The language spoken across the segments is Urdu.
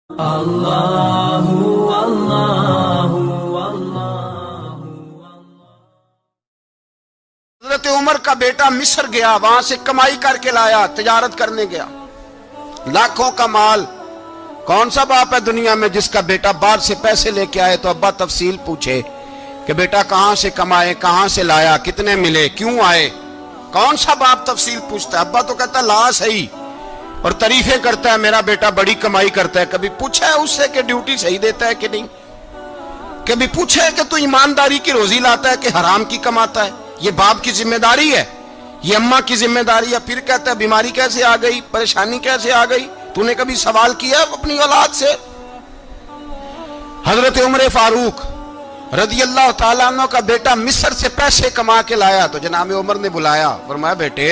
اللہ اللہ اللہ۔ حضرت عمر کا بیٹا مصر گیا، وہاں سے کمائی کر کے لایا، تجارت کرنے گیا، لاکھوں کا مال۔ کون سا باپ ہے دنیا میں جس کا بیٹا باہر سے پیسے لے کے آئے تو ابا تفصیل پوچھے کہ بیٹا کہاں سے کمائے، کہاں سے لایا، کتنے ملے، کیوں آئے؟ کون سا باپ تفصیل پوچھتا ہے؟ ابا تو کہتا لا صحیح اور تعریفیں کرتا ہے، میرا بیٹا بڑی کمائی کرتا ہے۔ کبھی پوچھا ہے اس سے کہ ڈیوٹی صحیح دیتا ہے کہ نہیں؟ کبھی پوچھا ہے کہ تو ایمانداری کی روزی لاتا ہے کہ حرام کی کماتا ہے؟ یہ باپ کی ذمہ داری ہے، یہ اماں کی ذمہ داری ہے۔ پھر کہتا ہے بیماری کیسے آ گئی، پریشانی کیسے آ گئی؟ تو نے کبھی سوال کیا اپنی اولاد سے؟ حضرت عمر فاروق رضی اللہ تعالیٰ عنہ کا بیٹا مصر سے پیسے کما کے لایا تو جناب عمر نے بلایا، فرمایا بیٹے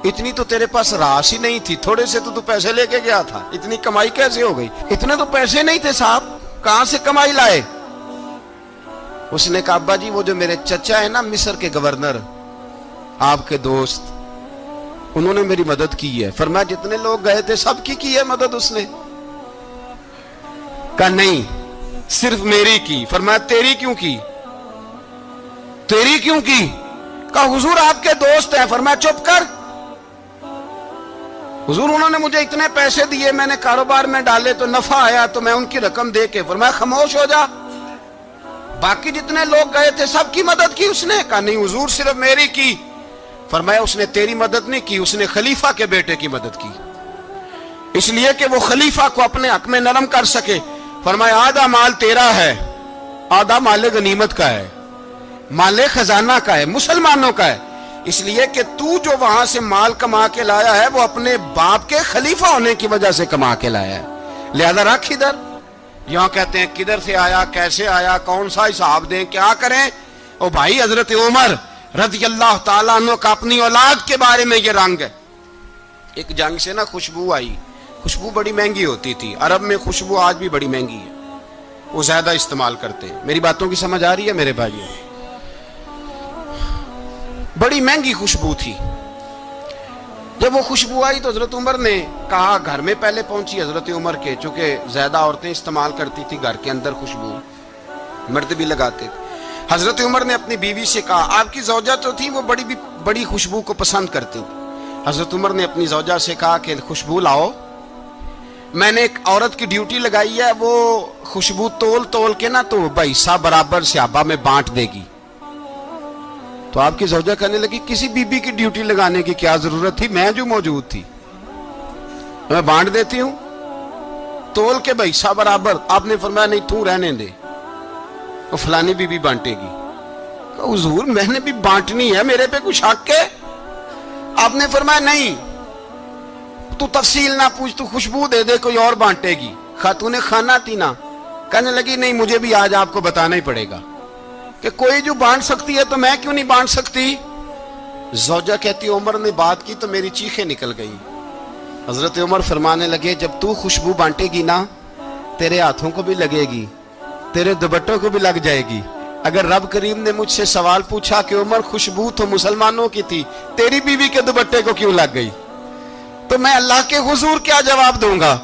اتنی تو تیرے پاس راس ہی نہیں تھی، تھوڑے سے تو پیسے لے کے گیا تھا، اتنی کمائی کیسے ہو گئی؟ اتنے تو پیسے نہیں تھے صاحب، کہاں سے کمائی لائے؟ اس نے کہا ابا جی وہ جو میرے چچا ہے نا مصر کے گورنر، آپ کے دوست، انہوں نے میری مدد کی ہے۔ فرمایا جتنے لوگ گئے تھے سب کی ہے مدد اس نے؟ کہا نہیں صرف میری کی۔ فرمایا تیری کیوں کی؟ تیری کیوں کی؟ کہا حضور آپ کے دوست ہیں۔ فرمایا چپ کر، حضور انہوں نے مجھے اتنے پیسے دیے، میں نے کاروبار میں ڈالے تو نفع آیا تو میں ان کی رقم دے کے۔ فرمایا خاموش ہو جا، باقی جتنے لوگ گئے تھے سب کی مدد کی اس نے؟ کہا نہیں حضور صرف میری کی۔ فرمایا اس نے تیری مدد نہیں کی، اس نے خلیفہ کے بیٹے کی مدد کی، اس لیے کہ وہ خلیفہ کو اپنے حق میں نرم کر سکے۔ فرمایا آدھا مال تیرا ہے، آدھا مال غنیمت کا ہے، مال خزانہ کا ہے، مسلمانوں کا ہے، اس لیے کہ تو جو وہاں سے مال کما کے لایا ہے وہ اپنے باپ کے خلیفہ ہونے کی وجہ سے کما کے لایا ہے، لہذا رکھ ادھر۔ یہاں کہتے ہیں کدھر سے آیا، کیسے آیا، کون سا حساب دیں، کیا کریں؟ او بھائی حضرت عمر رضی اللہ تعالیٰ عنہ کا اپنی اولاد کے بارے میں یہ رنگ ہے۔ ایک جنگ سے نا خوشبو آئی، خوشبو بڑی مہنگی ہوتی تھی، عرب میں خوشبو آج بھی بڑی مہنگی ہے، وہ زیادہ استعمال کرتے ہیں۔ میری باتوں کی سمجھ آ رہی ہے میرے بھائیوں؟ بڑی مہنگی خوشبو تھی۔ جب وہ خوشبو آئی تو حضرت عمر نے کہا، گھر میں پہلے پہنچی حضرت عمر کے، چونکہ زیادہ عورتیں استعمال کرتی تھی گھر کے اندر خوشبو، مرد بھی لگاتے تھے۔ حضرت عمر نے اپنی بیوی سے کہا، آپ کی زوجہ تو تھی وہ بڑی خوشبو کو پسند کرتی تھی۔ حضرت عمر نے اپنی زوجہ سے کہا کہ خوشبو لاؤ، میں نے ایک عورت کی ڈیوٹی لگائی ہے، وہ خوشبو تول کے نا تو حصہ برابر صحابہ میں بانٹ دے گی۔ تو آپ کی زوجہ کہنے لگی کسی بی بی کی ڈیوٹی لگانے کی کیا ضرورت تھی، میں جو موجود تھی میں بانٹ دیتی ہوں تول کے حصہ برابر۔ آپ نے فرمایا نہیں تو رہنے دے، وہ فلانی بی بی بانٹے گی۔ کہا حضور میں نے بھی بانٹنی ہے، میرے پہ کچھ حق ہے؟ آپ نے فرمایا نہیں تو تفصیل نہ پوچھ، تو خوشبو دے دے، کوئی اور بانٹے گی۔ خاتون خانہ تھی نا، کہنے لگی نہیں مجھے بھی آج آپ کو بتانا ہی پڑے گا کہ کوئی جو بانٹ سکتی ہے تو میں کیوں نہیں بانٹ سکتی؟ زوجہ کہتی عمر نے بات کی تو میری چیخیں نکل گئی۔ حضرت عمر فرمانے لگے جب تو خوشبو بانٹے گی نا تیرے ہاتھوں کو بھی لگے گی، تیرے دوپٹوں کو بھی لگ جائے گی۔ اگر رب کریم نے مجھ سے سوال پوچھا کہ عمر خوشبو تو مسلمانوں کی تھی، تیری بیوی کے دوپٹے کو کیوں لگ گئی، تو میں اللہ کے حضور کیا جواب دوں گا؟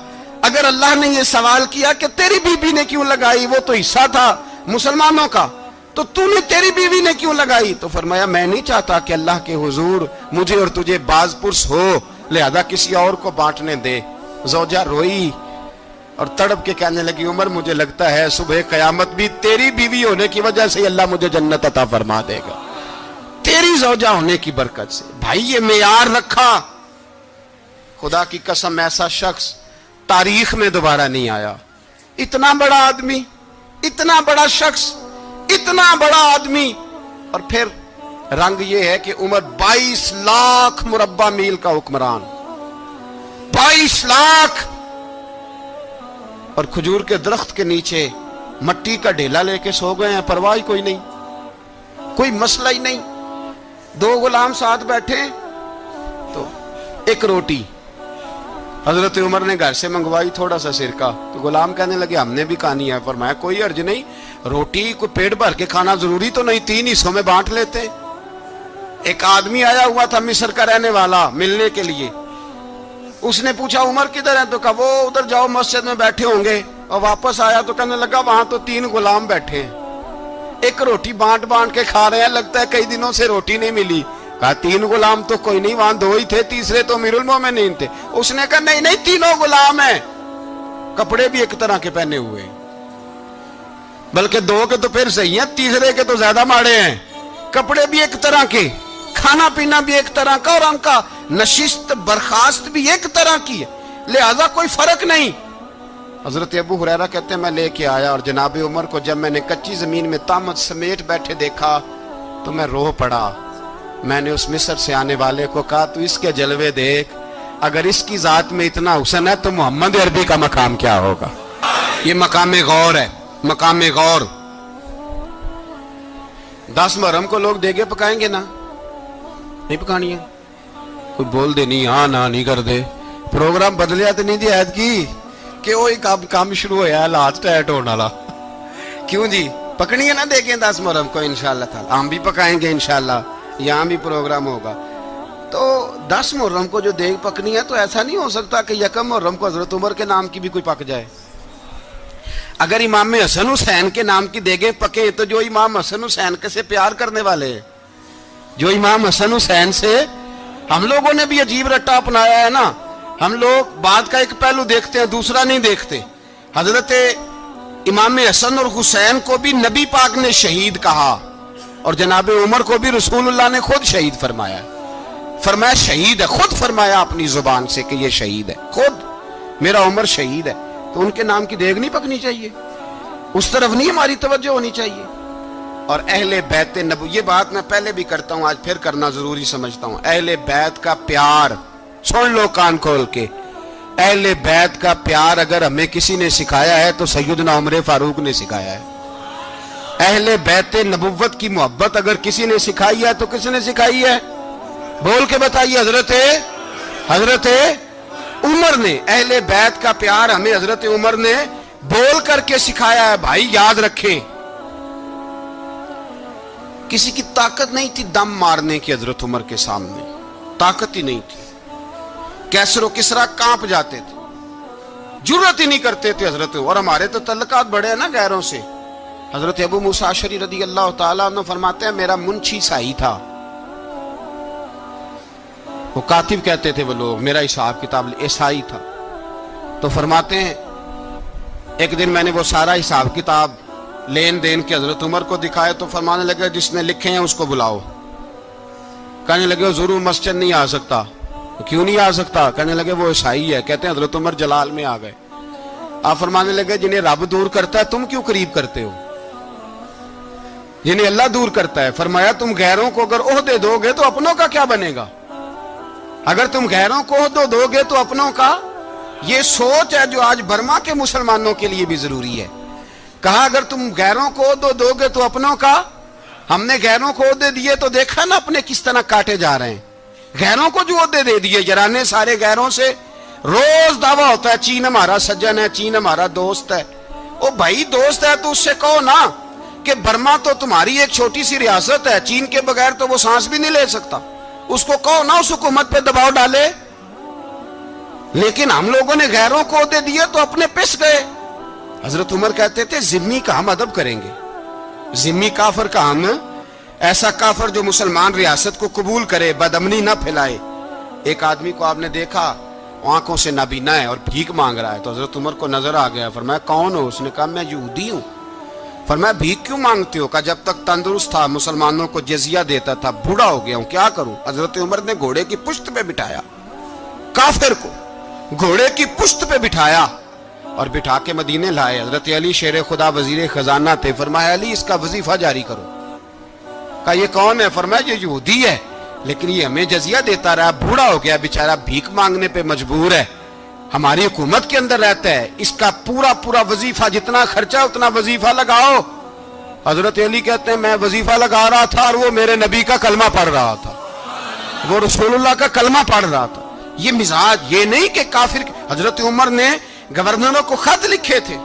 اگر اللہ نے یہ سوال کیا کہ تیری بیوی نے کیوں لگائی، وہ تو حصہ تھا مسلمانوں کا، تو نے تیری بیوی نے کیوں لگائی؟ تو فرمایا میں نہیں چاہتا کہ اللہ کے حضور مجھے اور تجھے باز پرس ہو، لہذا کسی اور کو بانٹنے دے۔ زوجہ روئی اور تڑپ کے کہنے لگی عمر مجھے لگتا ہے صبح قیامت بھی تیری بیوی ہونے کی وجہ سے اللہ مجھے جنت عطا فرما دے گا، تیری زوجہ ہونے کی برکت سے۔ بھائی یہ معیار رکھا، خدا کی قسم ایسا شخص تاریخ میں دوبارہ نہیں آیا۔ اتنا بڑا آدمی، اتنا بڑا شخص، اتنا بڑا آدمی، اور پھر رنگ یہ ہے کہ عمر 22 لاکھ مربع میل کا حکمران، 22 لاکھ، اور کھجور کے درخت کے نیچے مٹی کا ڈھیلا لے کے سو گئے ہیں، پرواہ کوئی نہیں، کوئی مسئلہ ہی نہیں۔ دو غلام ساتھ بیٹھے تو ایک روٹی حضرت عمر نے گھر سے منگوائی، تھوڑا سا سرکہ، تو غلام کہنے لگے ہم نے بھی کھانی ہے۔ فرمایا کوئی حرج نہیں، روٹی کو پیٹ بھر کے کھانا ضروری تو نہیں، 3 حصوں میں بانٹ لیتے۔ ایک آدمی آیا ہوا تھا مصر کا رہنے والا ملنے کے لیے، اس نے پوچھا عمر کدھر ہے؟ تو کہا وہ ادھر جاؤ مسجد میں بیٹھے ہوں گے. اور واپس آیا تو کہنے لگا وہاں تو 3 غلام بیٹھے ہیں, ایک روٹی بانٹ بانٹ کے کھا رہے ہیں, لگتا ہے کئی دنوں سے روٹی نہیں ملی. کہا 3 غلام تو کوئی نہیں, وہاں 2 ہی تھے, تیسرے تو امیر المومنین تھے. اس نے کہا نہیں 3 غلام ہیں, کپڑے بھی ایک طرح کے پہنے ہوئے, بلکہ 2 کے تو پھر صحیح ہیں, تیسرے کے تو زیادہ ماڑے ہیں. کپڑے بھی ایک طرح کے, کھانا پینا بھی ایک طرح کا, اور ان کا نشست برخاست بھی ایک طرح کی ہے, لہذا کوئی فرق نہیں. حضرت ابو ہریرہ کہتے ہیں میں لے کے آیا, اور جناب عمر کو جب میں نے کچی زمین میں تامت سمیٹ بیٹھے دیکھا تو میں رو پڑا. میں نے اس مصر سے آنے والے کو کہا تو اس کے جلوے دیکھ, اگر اس کی ذات میں اتنا حسن ہے تو محمد عربی کا مقام کیا ہوگا. یہ مقام غور ہے, مقام غور. 10 محرم کو لوگ دیگے پکائیں گے نا, نہیں پکانی ہے, کوئی بول دے نہیں, ہاں نہ نہیں کر دے. پروگرام بدلیا تو نہیں دی عید کی کہ وہی کام شروع ہوا ہے لاسٹ ایٹ ہونے والا. کیوں جی, پکنی ہے نا دیکھیں 10 محرم کو انشاءاللہ تعالی, ہم بھی پکائیں گے انشاءاللہ, یہاں بھی پروگرام ہوگا. تو 10 محرم کو جو دیگ پکنی ہے تو ایسا نہیں ہو سکتا کہ 1 محرم کو حضرت عمر کے نام کی بھی کوئی پک جائے. اگر امام حسن حسین کے نام کی دیگیں پکیں تو جو امام حسن حسین کے سے پیار کرنے والے ہیں, جو امام حسن حسین سے, ہم لوگوں نے بھی عجیب رٹا اپنایا ہے نا, ہم لوگ بات کا ایک پہلو دیکھتے ہیں دوسرا نہیں دیکھتے. حضرت امام حسن اور حسین کو بھی نبی پاک نے شہید کہا, اور جناب عمر کو بھی رسول اللہ نے خود شہید فرمایا. فرمایا شہید ہے, خود فرمایا اپنی زبان سے کہ یہ شہید ہے, خود میرا عمر شہید ہے. تو ان کے نام کی دیگ نہیں پکنی چاہیے, اس طرف نہیں ہماری توجہ ہونی چاہیے. اور اہل بیت نبو, یہ بات میں پہلے بھی کرتا ہوں, آج پھر کرنا ضروری سمجھتا ہوں. اہل بیت کا پیار سن لو کان کھول کے, اہل بیت کا پیار اگر ہمیں کسی نے سکھایا ہے تو سیدنا عمر فاروق نے سکھایا ہے. اہل بیت نبوت کی محبت اگر کسی نے سکھائی ہے تو کس نے سکھائی ہے؟ بول کے بتائیے. حضرت عمر نے. اہل بیت کا پیار ہمیں حضرت عمر نے بول کر کے سکھایا ہے. بھائی یاد رکھیں, کسی کی طاقت نہیں تھی دم مارنے کی حضرت عمر کے سامنے, طاقت ہی نہیں تھی. کیسر و کسرا کانپ جاتے تھے, جرت ہی نہیں کرتے تھے حضرت. اور ہمارے تو تعلقات بڑے ہیں نا غیروں سے. حضرت ابو موسیٰ اشعری رضی اللہ تعالیٰ عنہ فرماتے ہیں میرا منشی سائی تھا, وہ کاتب کہتے تھے وہ لوگ, میرا حساب کتاب عیسائی تھا. تو فرماتے ہیں ایک دن میں نے وہ سارا حساب کتاب لین دین کے حضرت عمر کو دکھائے تو فرمانے لگے جس نے لکھے ہیں اس کو بلاؤ. کہنے لگے وہ ضرور مسجد نہیں آ سکتا. کیوں نہیں آ سکتا؟ کہنے لگے وہ عیسائی ہے. کہتے ہیں حضرت عمر جلال میں آ گئے. آپ فرمانے لگے جنہیں رب دور کرتا ہے تم کیوں قریب کرتے ہو؟ جنہیں اللہ دور کرتا ہے. فرمایا تم غیروں کو اگر عہدے دو گے تو اپنوں کا کیا بنے گا؟ اگر تم غیروں کو عہدے دو گے تو اپنوں کا. یہ سوچ ہے جو آج برما کے مسلمانوں کے لیے بھی ضروری ہے. کہا اگر تم غیروں کو عہدے دو گے تو اپنوں کا. ہم نے غیروں کو عہدے دیے تو دیکھا نا اپنے کس طرح کاٹے جا رہے ہیں. غیروں کو جو عہدے دے دیے جرانے سارے غیروں سے, روز دعویٰ ہوتا ہے چین ہمارا سجن ہے, چین ہمارا دوست ہے. او بھائی دوست ہے تو اس سے کہو نا کہ برما تو تمہاری ایک چھوٹی سی ریاست ہے, چین کے بغیر تو وہ سانس بھی نہیں لے سکتا. اس کو کہو نا اس حکومت پہ دباؤ ڈالے. لیکن ہم لوگوں نے غیروں کو عہدے دیے تو اپنے پس گئے. حضرت عمر کہتے تھے ذمی کا ہم ادب کریں گے, ذمی کافر کا ہم, ایسا کافر جو مسلمان ریاست کو قبول کرے, بدامنی نہ پھیلائے. ایک آدمی کو آپ نے دیکھا آنکھوں سے نابینا ہے اور بھیک مانگ رہا ہے, تو حضرت عمر کو نظر آ گیا. فرمایا کون ہو؟ اس نے کہا میں یہودی ہوں. فرمایا بھیک کیوں مانگتے ہو؟ کہا جب تک تندرست تھا مسلمانوں کو جزیہ دیتا تھا, بوڑھا ہو گیا ہوں کیا کروں. حضرت عمر نے گھوڑے کی پشت پہ بٹھایا, کافر کو گھوڑے کی پشت پہ بٹھایا اور بٹھا کے مدینے لائے. حضرت علی شیر خدا وزیر خزانہ تھے. فرمایا علی اس کا وظیفہ جاری کرو. کہا یہ کون ہے؟ فرمایا یہ یہودی ہے لیکن یہ ہمیں جزیہ دیتا رہا, بوڑھا ہو گیا بیچارہ, بھیک مانگنے پہ مجبور ہے, ہماری حکومت کے اندر رہتا ہے, اس کا پورا وظیفہ جتنا خرچہ اتنا وظیفہ لگاؤ. حضرت علی کہتے ہیں میں وظیفہ لگا رہا تھا اور وہ میرے نبی کا کلمہ پڑھ رہا تھا, وہ رسول اللہ کا کلمہ پڑھ رہا تھا. یہ مزاج, یہ نہیں کہ کافر. حضرت عمر نے گورنروں کو خط لکھے تھے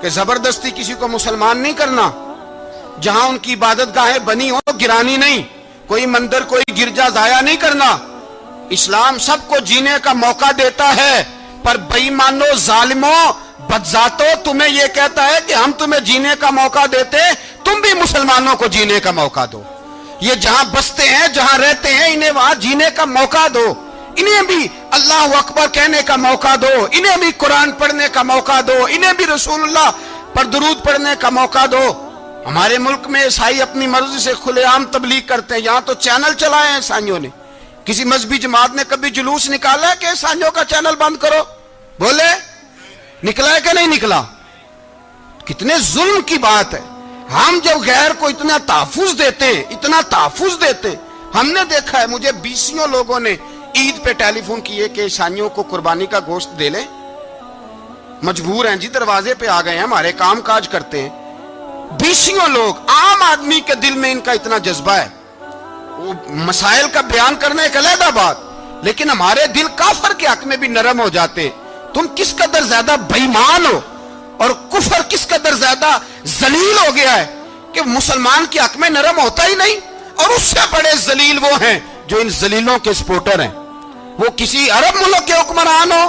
کہ زبردستی کسی کو مسلمان نہیں کرنا, جہاں ان کی عبادت گاہیں بنی ہو گرانی نہیں, کوئی مندر کوئی گرجا ضائع نہیں کرنا. اسلام سب کو جینے کا موقع دیتا ہے، پر بےایمانوں، ظالموں، بدذاتوں، تمہیں یہ کہتا ہے کہ ہم تمہیں جینے کا موقع دیتے، تم بھی مسلمانوں کو جینے کا موقع دو۔ یہ جہاں بستے ہیں، جہاں رہتے ہیں، انہیں وہاں جینے کا موقع دو، انہیں بھی اللہ اکبر کہنے کا موقع دو، انہیں بھی قرآن پڑھنے کا موقع دو، انہیں بھی رسول اللہ پر درود پڑھنے کا موقع دو۔ ہمارے ملک میں عیسائی اپنی مرضی سے کھلے عام تبلیغ کرتے ہیں، یہاں تو چینل چلائے ہیں عیسائیوں نے۔ کسی مذہبی جماعت نے کبھی جلوس نکالا ہے کہ عیسائیوں کا چینل بند کرو؟ بولے نکلا ہے کہ نہیں نکلا؟ کتنے ظلم کی بات ہے۔ ہم جب غیر کو اتنا تحفظ دیتے ہیں، اتنا تحفظ دیتے ہیں، ہم نے دیکھا ہے، مجھے بیسیوں لوگوں نے عید پہ ٹیلی فون کیے کہ عیسائیوں کو قربانی کا گوشت دے لیں، مجبور ہیں جی، دروازے پہ آ گئے ہیں، ہمارے کام کاج کرتے ہیں۔ بیسیوں لوگ، عام آدمی کے دل میں ان کا اتنا جذبہ ہے، وہ مسائل کا بیان کرنے ایک علیحدہ بات، لیکن ہمارے دل کافر کے حق میں بھی نرم ہو جاتے ہیں۔ تم کس قدر زیادہ بے ایمان ہو، اور کفر کس قدر زیادہ ذلیل ہو گیا ہے کہ مسلمان کے حق میں نرم ہوتا ہی نہیں۔ اور اس سے بڑے ذلیل وہ ہیں جو ان ذلیلوں کے سپورٹر ہیں، وہ کسی عرب ملک کے حکمران ہو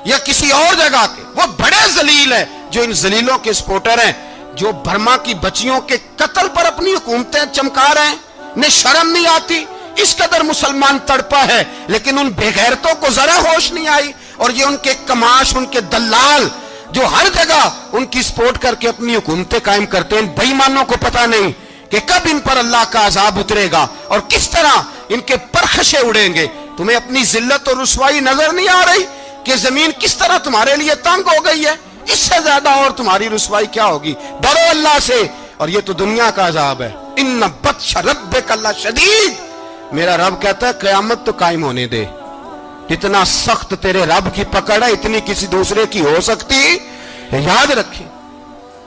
یا کسی اور جگہ کے، وہ بڑے ذلیل ہیں جو ان ذلیلوں کے سپورٹر ہیں، جو برما کی بچیوں کے قتل پر اپنی حکومتیں چمکا رہے ہیں، انہیں شرم نہیں آتی۔ اس قدر مسلمان تڑپا ہے، لیکن ان بے غیرتوں کو ذرا ہوش نہیں آئی، اور یہ ان کے کماش، ان کے دلال جو ہر جگہ ان کی سپورٹ کر کے اپنی حکومتیں قائم کرتے ہیں، ان بے ایمانوں کو پتہ نہیں کہ کب ان پر اللہ کا عذاب اترے گا اور کس طرح ان کے پرخشے اڑیں گے۔ تمہیں اپنی ذلت اور رسوائی نظر نہیں آ رہی کہ زمین کس طرح تمہارے لیے تنگ ہو گئی ہے؟ اس سے زیادہ اور تمہاری رسوائی کیا ہوگی؟ ڈرو اللہ سے، اور یہ تو دنیا کا عذاب ہے۔ ان بطش ربک لشدید، میرا رب کہتا ہے قیامت تو قائم ہونے دے، جتنا سخت تیرے رب کی پکڑ ہے اتنی کسی دوسرے کی ہو سکتی، یاد رکھیں۔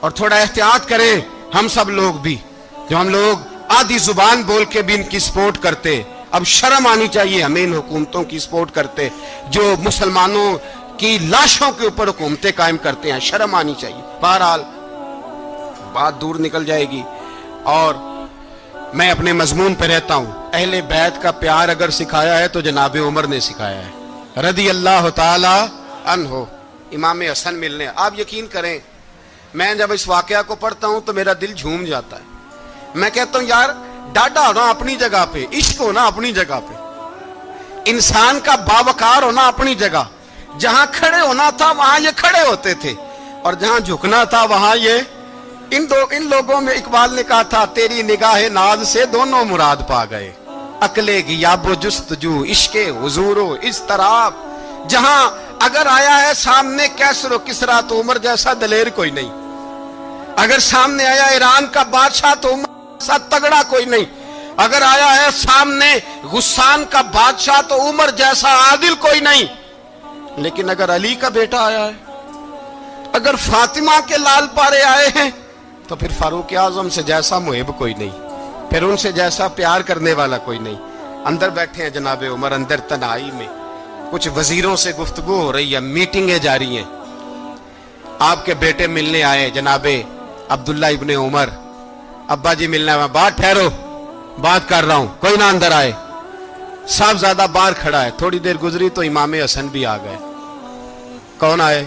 اور تھوڑا احتیاط کریں ہم سب لوگ بھی، جو ہم لوگ آدھی زبان بول کے بھی ان کی سپورٹ کرتے ہیں، اب شرم آنی چاہیے ہمیں ان حکومتوں کی سپورٹ کرتے جو مسلمانوں کی لاشوں کے اوپر حکومتیں قائم کرتے ہیں، شرم آنی چاہیے۔ بہرحال بات دور نکل جائے گی، اور میں اپنے مضمون پہ رہتا ہوں۔ اہل بیت کا پیار اگر سکھایا ہے تو جناب عمر نے سکھایا ہے رضی اللہ تعالی عنہ، امام حسن ملنے۔ آپ یقین کریں، میں جب اس واقعہ کو پڑھتا ہوں تو میرا دل جھوم جاتا ہے۔ میں کہتا ہوں یار، ڈاڈا ہونا اپنی جگہ پہ، عشق ہونا اپنی جگہ پہ، انسان کا باوقار ہونا اپنی جگہ، جہاں کھڑے ہونا تھا وہاں یہ کھڑے ہوتے تھے، اور جہاں جھکنا تھا وہاں یہ ان لوگوں میں اقبال نے کہا تھا، تیری نگاہ ناز سے دونوں مراد پا گئے، عقل غیاب و جستجو، عشق حضور و اضطراب۔ جہاں اگر آیا ہے سامنے کیسر و کسرا تو عمر جیسا دلیر کوئی نہیں، اگر سامنے آیا ایران کا بادشاہ تو عمر جیسا تگڑا کوئی نہیں، اگر آیا ہے سامنے غسان کا بادشاہ تو عمر جیسا عادل کوئی نہیں، لیکن اگر علی کا بیٹا آیا ہے، اگر فاطمہ کے لال پارے آئے ہیں، تو پھر فاروق اعظم سے جیسا محب کوئی نہیں، پھر ان سے جیسا پیار کرنے والا کوئی نہیں۔ اندر بیٹھے ہیں جناب عمر، اندر تنہائی میں کچھ وزیروں سے گفتگو ہو رہی ہے، میٹنگیں جاری ہیں۔ آپ کے بیٹے ملنے آئے جناب عبداللہ ابن عمر، ابا جی ملنا ہے، بات ٹھہرو، بات کر رہا ہوں، کوئی نہ اندر آئے۔ صاحبزادہ باہر کھڑا ہے، تھوڑی دیر گزری تو امام حسن بھی آ گئے۔ کون آئے؟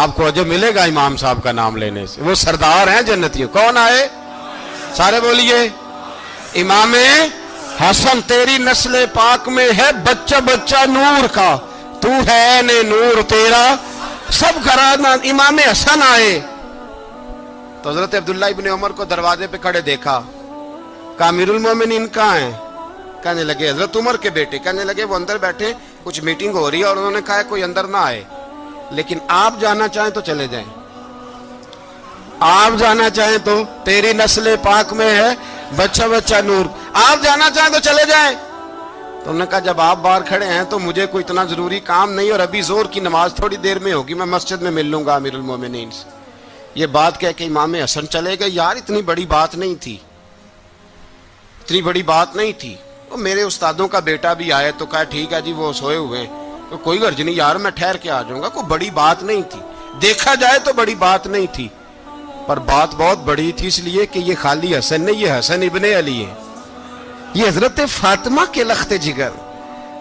آپ کو جو ملے گا امام صاحب کا نام لینے سے، وہ سردار ہیں جنتیوں۔ کون آئے؟ سارے بولیے، امام حسن، تیری نسل پاک میں ہے بچہ بچہ نور کا، تو ہے نے نور تیرا سب گھرانہ۔ امام حسن آئے تو حضرت عبداللہ ابن عمر کو دروازے پہ کھڑے دیکھا، کہا امیر المومنین کہاں ہیں؟ کہنے لگے حضرت عمر کے بیٹے۔ کہنے لگے وہ اندر بیٹھے، کچھ میٹنگ ہو رہی ہے، اور انہوں نے کہا کوئی اندر نہ آئے، لیکن آپ جانا چاہیں تو چلے جائیں، آپ جانا چاہیں تو، تیری نسل پاک میں ہے بچہ بچہ نور، آپ جانا چاہیں تو چلے جائیں۔ تو انہوں نے کہا جب آپ باہر کھڑے ہیں تو مجھے کوئی اتنا ضروری کام نہیں، اور ابھی زور کی نماز تھوڑی دیر میں ہوگی، میں مسجد میں مل لوں گا امیر المومنین سے۔ یہ بات کہہ کے امام حسن چلے گئے۔ یار اتنی بڑی بات نہیں تھی، اتنی بڑی بات نہیں تھی۔ وہ میرے استادوں کا بیٹا بھی آئے تو کہا ٹھیک ہے جی، وہ سوئے ہوئے ہیں تو کوئی غرض نہیں یار، میں ٹھہر کے آ جاؤں گا، کوئی بڑی بات نہیں تھی، دیکھا جائے تو بڑی بات نہیں تھی، پر بات بہت بڑی تھی، اس لیے کہ یہ خالی حسن نہیں، یہ حسن ابن علی ہے، یہ حضرت فاطمہ کے لخت جگر،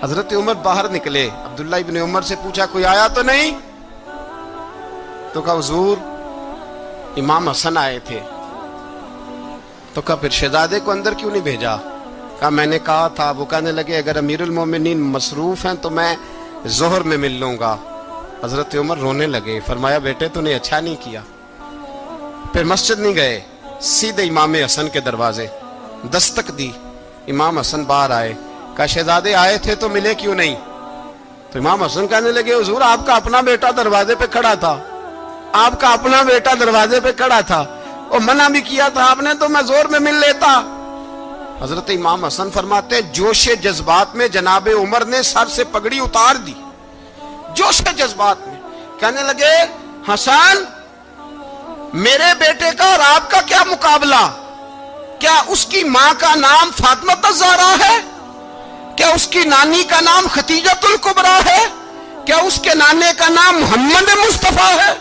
حضرت عمر باہر نکلے, عبداللہ ابن عمر سے پوچھا کوئی آیا تو نہیں؟ تو کہا حضور امام حسن آئے تھے. تو کہا پھر شہزادے کو اندر کیوں نہیں بھیجا؟ کہا میں نے کہا تھا. وہ کہنے لگے اگر امیر المومنین مصروف ہیں تو میں ظہر میں مل لوں گا. حضرت عمر رونے لگے, فرمایا بیٹے تو نے اچھا نہیں کیا. پھر مسجد نہیں گئے, سیدھے امام حسن کے دروازے دستک دی. امام حسن باہر آئے, کہا شہزادے آئے تھے تو ملے کیوں نہیں؟ تو امام حسن کہنے لگے حضور آپ کا اپنا بیٹا دروازے پہ کھڑا تھا, آپ کا اپنا بیٹا دروازے پہ کھڑا تھا, اور منع بھی کیا تھا آپ نے تو میں زور میں مل لیتا. حضرت امام حسن فرماتے جوش جذبات میں جناب عمر نے سر سے پگڑی اتار دی, جوش جذبات میں. کہنے لگے حسن میرے بیٹے کا اور آپ کا کیا مقابلہ؟ کیا اس کی ماں کا نام فاطمہ الزہرا ہے؟ کیا اس کی نانی کا نام خدیجۃ الکبریٰ ہے؟ کیا اس کے نانے کا نام محمد مصطفیٰ ہے؟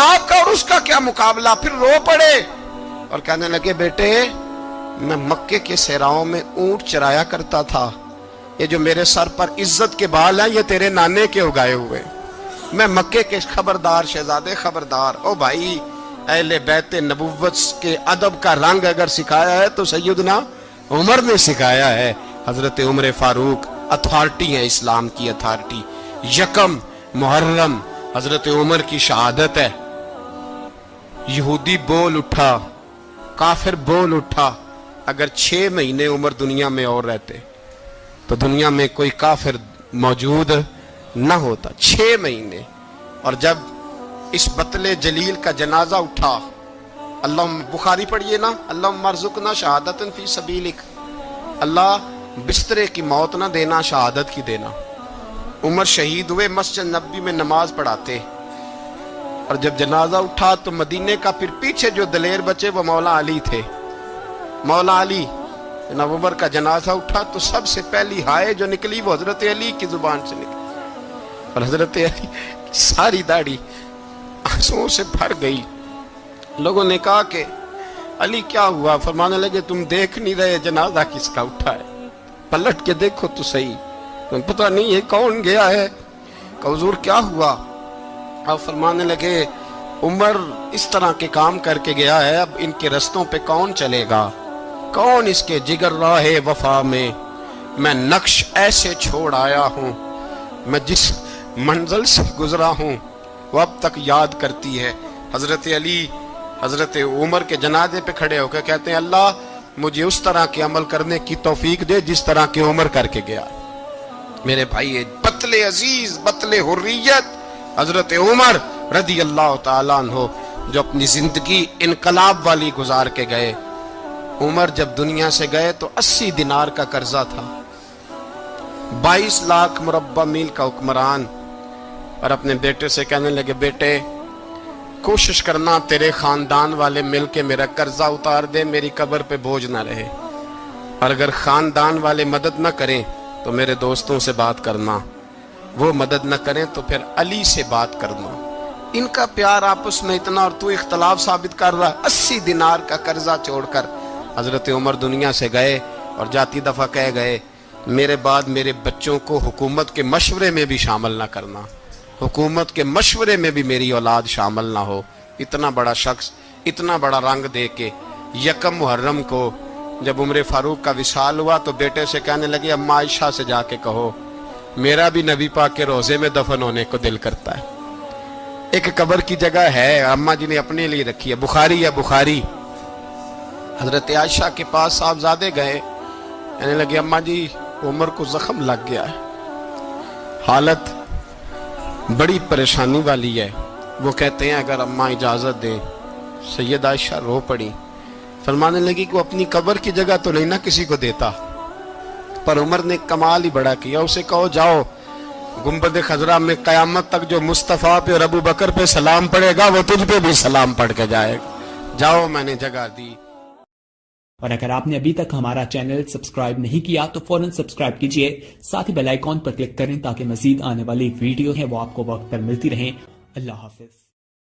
آپ کا اور اس کا کیا مقابلہ؟ پھر رو پڑے اور کہنے لگے بیٹے میں مکے کے صحراؤں میں اونٹ چرایا کرتا تھا, یہ جو میرے سر پر عزت کے بال ہیں یہ تیرے نانے کے اگائے ہوئے. میں مکے کے خبردار شہزادے خبردار. او بھائی اہل بیت نبوت کے ادب کا رنگ اگر سکھایا ہے تو سیدنا عمر نے سکھایا ہے. حضرت عمر فاروق اتھارٹی ہے, اسلام کی اتھارٹی. یکم محرم حضرت عمر کی شہادت ہے. یہودی بول اٹھا, کافر بول اٹھا. اگر 6 مہینے عمر دنیا میں اور رہتے تو دنیا میں کوئی کافر موجود نہ ہوتا. 6 مہینے. اور جب اس بطل جلیل کا جنازہ اٹھا, اللہ بخاری پڑھیے نا, اللہم ارزقنا شہادت فی سبیلک, اللہ بسترے کی موت نہ دینا, شہادت کی دینا. عمر شہید ہوئے, مسجد نبوی میں نماز پڑھاتے, اور جب جنازہ اٹھا تو مدینے کا پھر پیچھے جو دلیر بچے وہ مولا علی تھے. مولا علی, جناب عمر کا جنازہ اٹھا تو سب سے پہلی ہائے جو نکلی وہ حضرت علی کی زبان سے نکلی, اور حضرت علی ساری داڑھی آنسوؤں سے بھر گئی. لوگوں نے کہا کہ علی کیا ہوا؟ فرمانے لگے تم دیکھ نہیں رہے جنازہ کس کا اٹھا ہے, پلٹ کے دیکھو تو صحیح, تم پتہ نہیں یہ کون گیا ہے. کہ حضور کیا ہوا؟ آپ فرمانے لگے عمر اس طرح کے کام کر کے گیا ہے, اب ان کے رستوں پہ کون چلے گا؟ کون اس کے جگر راہ وفا میں؟ میں نقش ایسے چھوڑ آیا ہوں, میں جس منزل سے گزرا ہوں وہ اب تک یاد کرتی ہے. حضرت علی حضرت عمر کے جنازے پہ کھڑے ہو کے کہتے ہیں اللہ مجھے اس طرح کے عمل کرنے کی توفیق دے جس طرح کے عمر کر کے گیا. میرے بھائی بطل عزیز, بطل حریت حضرت عمر رضی اللہ تعالیٰ عنہ, جو اپنی زندگی انقلاب والی گزار کے گئے. عمر جب دنیا سے گئے تو 80 دینار کا قرضہ تھا, 22 لاکھ مربع میل کا حکمران. اور اپنے بیٹے سے کہنے لگے بیٹے کوشش کرنا تیرے خاندان والے مل کے میرا قرضہ اتار دے, میری قبر پہ بوجھ نہ رہے. اور اگر خاندان والے مدد نہ کریں تو میرے دوستوں سے بات کرنا, وہ مدد نہ کریں تو پھر علی سے بات کرنا. ان کا پیار آپس میں اتنا, اور تو اختلاف ثابت کر رہا. 80 دینار کا قرضہ چھوڑ کر حضرت عمر دنیا سے گئے, اور جاتی دفعہ کہہ گئے میرے بعد میرے بچوں کو حکومت کے مشورے میں بھی شامل نہ کرنا, حکومت کے مشورے میں بھی میری اولاد شامل نہ ہو. اتنا بڑا شخص اتنا بڑا رنگ دے کے. یکم محرم کو جب عمر فاروق کا وصال ہوا تو بیٹے سے کہنے لگے اماں عائشہ سے جا کے کہو میرا بھی نبی پاک کے روزے میں دفن ہونے کو دل کرتا ہے. ایک قبر کی جگہ ہے اماں جی نے اپنے لیے رکھی ہے, بخاری ہے بخاری. حضرت عائشہ کے پاس صاحبزادے گئے, کہنے لگے اماں جی عمر کو زخم لگ گیا ہے, حالت بڑی پریشانی والی ہے. وہ کہتے ہیں اگر اماں اجازت دیں. سید عائشہ رو پڑی, فرمانے لگی کہ وہ اپنی قبر کی جگہ تو نہیں نہ کسی کو دیتا, پر عمر نے کمال ہی بڑا کیا. اسے کہو جاؤ گنبد خضرا میں قیامت تک جو مصطفیٰ پہ اور ابو بکر پہ سلام پڑھے گا وہ تجھ پہ بھی سلام پڑھ کے جائے گا. جاؤ میں نے جگہ دی. اور اگر آپ نے ابھی تک ہمارا چینل سبسکرائب نہیں کیا تو فوراً سبسکرائب کیجئے, ساتھ ہی بیل آئیکن پر کلک کریں تاکہ مزید آنے والی ویڈیو ہیں وہ آپ کو وقت پر ملتی رہیں. اللہ حافظ.